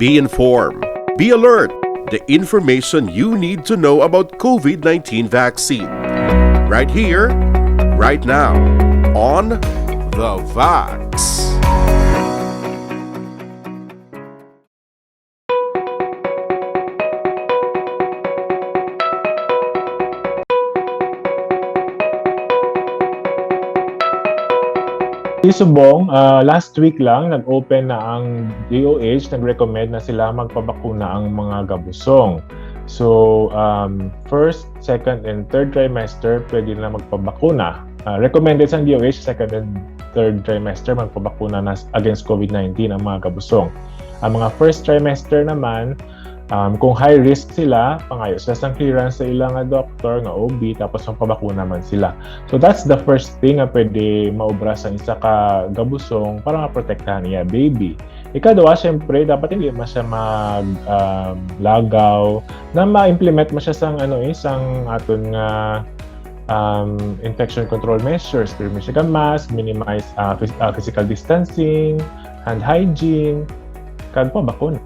Be informed. Be alert. The information you need to know about COVID-19 vaccine. Right here, right now, on The Vax. Subong, last week lang, nag-open na ang DOH, nag-recommend na sila magpabakuna ang mga gabusong. So, first, second, and third trimester, pwede na magpabakuna. Recommended sa DOH, second and third trimester, magpabakuna na against COVID-19 ang mga gabusong. Ang mga first trimester naman, kung high risk sila, pangayos sila ng clearance sa ilang doktor, nga OB, tapos magpabakuna man sila. So that's the first thing na pwede maubra sa isa ka gabusong para maprotektahan niya baby. Ikadwa, syempre, dapat hindi mo siya maglagaw, na ma-implement mo siya sang isang aton nga infection control measures. Pero siya ka mask, minimize physical distancing, hand hygiene, kag pa bakuna.